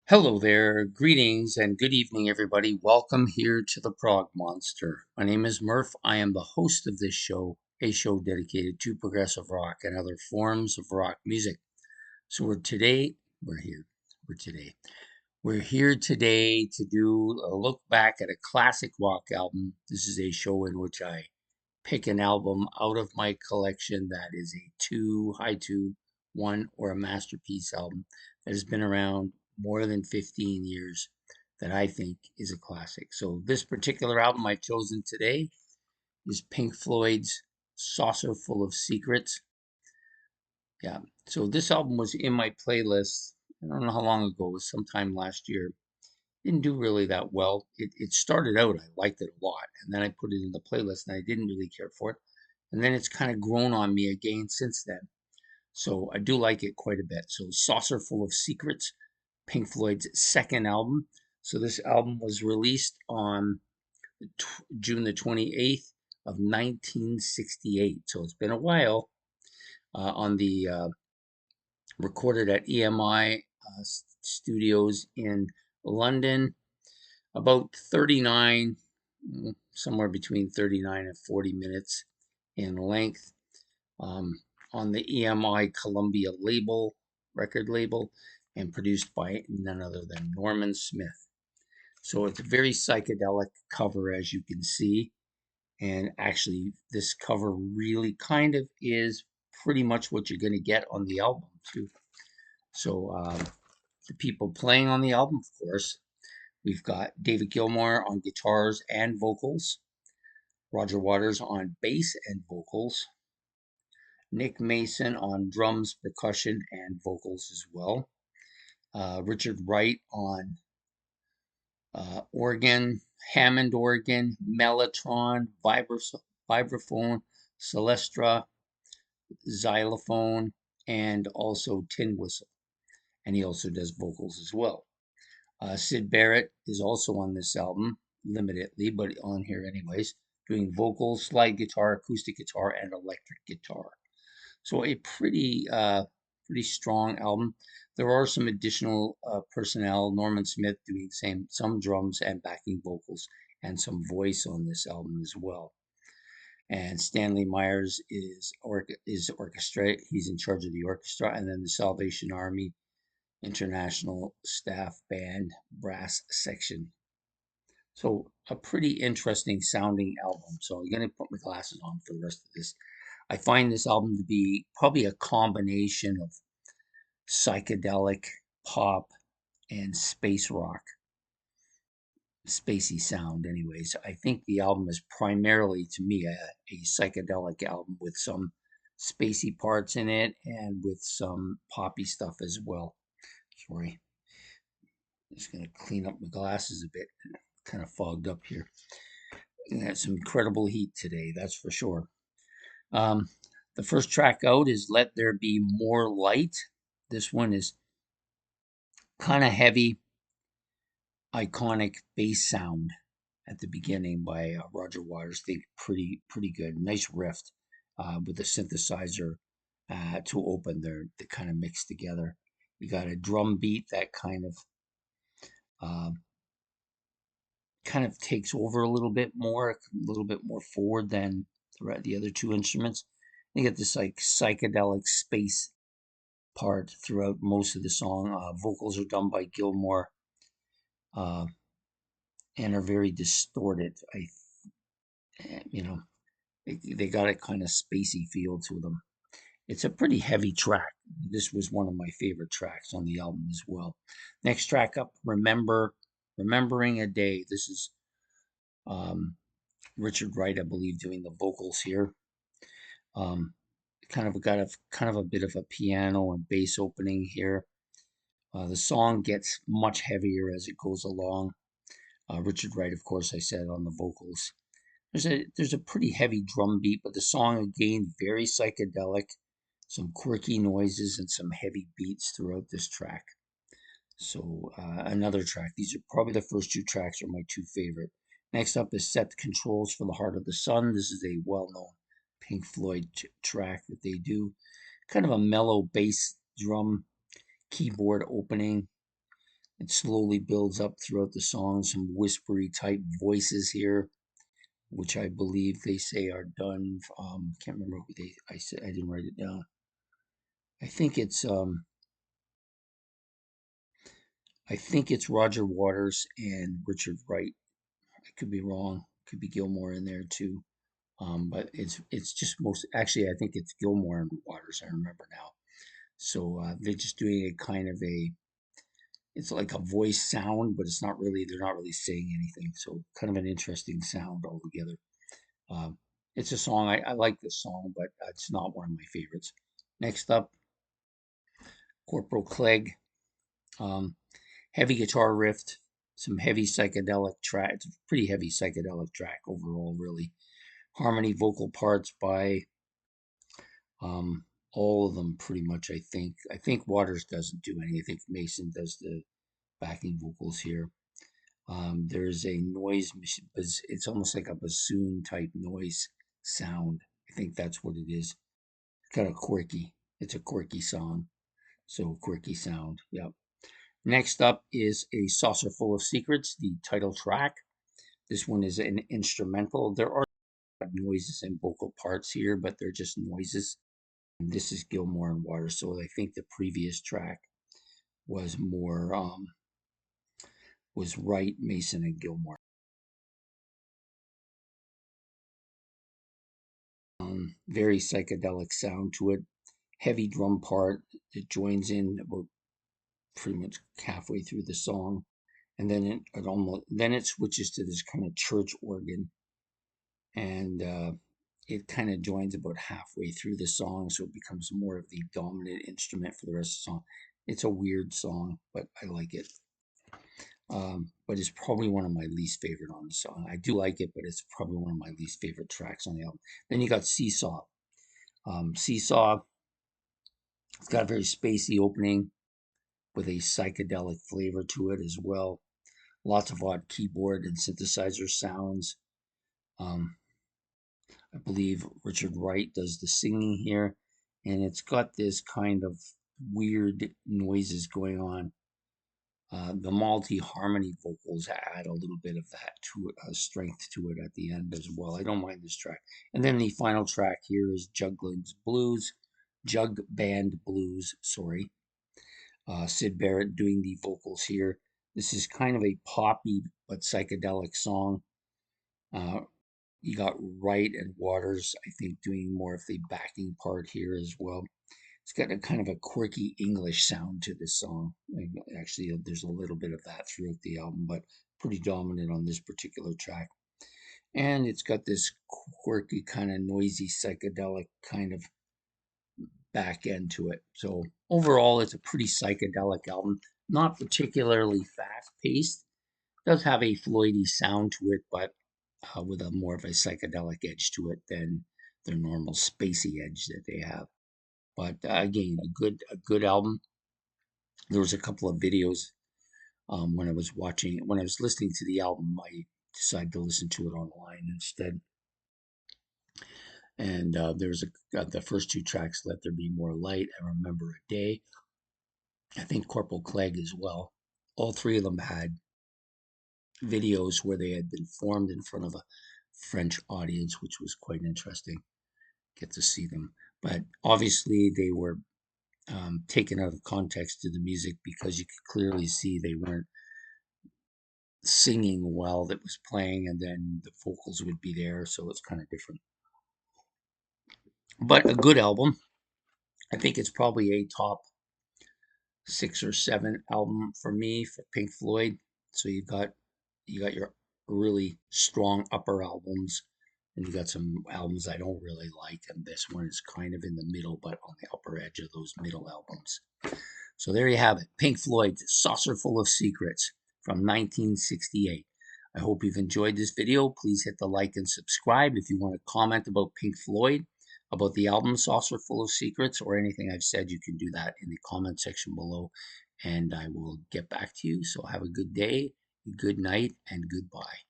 Hello there, greetings and good evening, everybody. Welcome here to the Prog Monster. My name is Murph. I am the host of this show, a show dedicated to progressive rock and other forms of rock music. So we're here. We're today. We're here today to do a look back at a classic rock album. This is a show in which I pick an album out of my collection that is a high two, one, or a masterpiece album that has been around more than 15 years that I think is a classic. So this particular album I've chosen today is Pink Floyd's Saucerful of Secrets. Yeah. So this album was in my playlist. I don't know how long ago. It was sometime last year. Didn't do really that well. It started out, I liked it a lot, and then I put it in the playlist and I didn't really care for it. And then it's kind of grown on me again since then. So I do like it quite a bit. So Saucerful of Secrets, Pink Floyd's second album. So this album was released on June the 28th of 1968. So it's been a while. On the Recorded at EMI studios in London, about 39, somewhere between 39 and 40 minutes in length, um, on the EMI Columbia record label, and produced by none other than Norman Smith. So it's a very psychedelic cover, as you can see. And actually, this cover really kind of is pretty much what you're going to get on the album, too. So, the people playing on the album, of course, we've got David Gilmour on guitars and vocals, Roger Waters on bass and vocals, Nick Mason on drums, percussion, and vocals as well, Richard Wright on organ, Hammond organ, mellotron, vibraphone, celestra, xylophone, and also tin whistle. And he also does vocals as well. Sid Barrett is also on this album, limitedly, but on here anyways, doing vocals, slide guitar, acoustic guitar, and electric guitar. So a pretty strong album. There are some additional personnel. Norman Smith doing some drums and backing vocals and some voice on this album as well. And Stanley Myers is orchestra. He's in charge of the orchestra, and then the Salvation Army International Staff Band brass section. So a pretty interesting sounding album. So I'm gonna put my glasses on for the rest of this. I find this album to be probably a combination of psychedelic pop and space rock, spacey sound. Anyways, I think the album is primarily, to me, a psychedelic album with some spacey parts in it and with some poppy stuff as well. Sorry. Just going to clean up my glasses a bit. Kind of fogged up here. We had some incredible heat today, that's for sure. Um, the first track out is Let There Be More Light. This one is kind of heavy, iconic bass sound at the beginning by Roger Waters. I think pretty good. Nice riff with the synthesizer to open there. They kind of mix together. You got a drum beat that uh, kind of takes over a little bit more forward than the other two instruments. You get this like psychedelic space part throughout most of the song. Vocals are done by Gilmour uh, and are very distorted. You know, they got a kind of spacey feel to them. It's a pretty heavy track. This was one of my favorite tracks on the album as well. Next track up, Remembering a Day. This is um, Richard Wright, I believe, doing the vocals here. Um, kind of a bit of a piano and bass opening here. The song gets much heavier as it goes along. Richard Wright, of course, I said on the vocals. There's a pretty heavy drum beat, but the song again very psychedelic. Some quirky noises and some heavy beats throughout this track. So another track. These are probably the first two tracks are my two favorite. Next up is Set the Controls for the Heart of the Sun. This is a well-known Pink Floyd track that they do. Kind of a mellow bass drum keyboard opening. It slowly builds up throughout the song, some whispery type voices here, which I believe they say are done. Can't remember who they. I said I didn't write it down. I think it's Roger Waters and Richard Wright. I could be wrong. Could be Gilmore in there too. But it's just most actually I think it's Gilmore and Waters. I remember now. So they're just doing a kind of a it's like a voice sound, but it's not really they're not really saying anything. So kind of an interesting sound altogether. Um, it's a song I like this song, but it's not one of my favorites. Next up, Corporal Clegg. Um, Heavy guitar riff, some heavy psychedelic track. It's a pretty heavy psychedelic track overall, really. Harmony vocal parts by um, all of them, pretty much. I think. I think Waters doesn't do any. I think Mason does the backing vocals here. There's a noise machine. It's almost like a bassoon type noise sound. I think that's what it is. It's kind of quirky. It's a quirky song. So quirky sound. Yep. Next up is A Saucerful of Secrets, the title track. This one is an instrumental. There are noises and vocal parts here, but they're just noises. And this is Gilmore and Waters. So I think the previous track was more was Wright, Mason, and Gilmore. Very psychedelic sound to it. Heavy drum part that joins in about pretty much halfway through the song, and then it switches to this kind of church organ, and it kind of joins about halfway through the song, so it becomes more of the dominant instrument for the rest of the song. It's a weird song, but I like it. But it's probably one of my least favorite on the song. I do like it, but it's probably one of my least favorite tracks on the album. Then you got Seesaw. Seesaw, it's got a very spacey opening with a psychedelic flavor to it as well. Lots of odd keyboard and synthesizer sounds. Um, I believe Richard Wright does the singing here, and it's got this kind of weird noises going on. The multi-harmony vocals add a little bit of that to it, strength to it at the end as well. I don't mind this track. And then the final track here is Jug Band Blues, sorry. Sid Barrett doing the vocals here. This is kind of a poppy but psychedelic song. Uh, you got Wright and Waters, I think, doing more of the backing part here as well. It's got a kind of a quirky English sound to this song. Actually, there's a little bit of that throughout the album, but pretty dominant on this particular track. And it's got this quirky, kind of noisy, psychedelic kind of back end to it. So overall, it's a pretty psychedelic album. Not particularly fast paced. Does have a Floydy sound to it, but with a more of a psychedelic edge to it than their normal spacey edge that they have. But again, a good album. There was a couple of videos when I was listening to the album. I decided to listen to it online instead. And there's the first two tracks, "Let There Be More Light" and "Remember a Day." I think Corporal Clegg as well. All three of them had videos where they had been formed in front of a French audience, which was quite interesting. Get to see them, but obviously they were taken out of context to the music because you could clearly see they weren't singing while that was playing, and then the vocals would be there, so it's kind of different. But a good album. I think it's probably a top 6 or 7 album for me for Pink Floyd. So you got your really strong upper albums, and you got some albums I don't really like, and this one is kind of in the middle, but on the upper edge of those middle albums. So there you have it, Pink Floyd's Saucerful of Secrets from 1968. I hope you've enjoyed this video. Please hit the like and subscribe. If you want to comment about Pink Floyd, about the album Saucerful of Secrets, or anything I've said, you can do that in the comment section below, and I will get back to you. So have a good day, good night, and goodbye.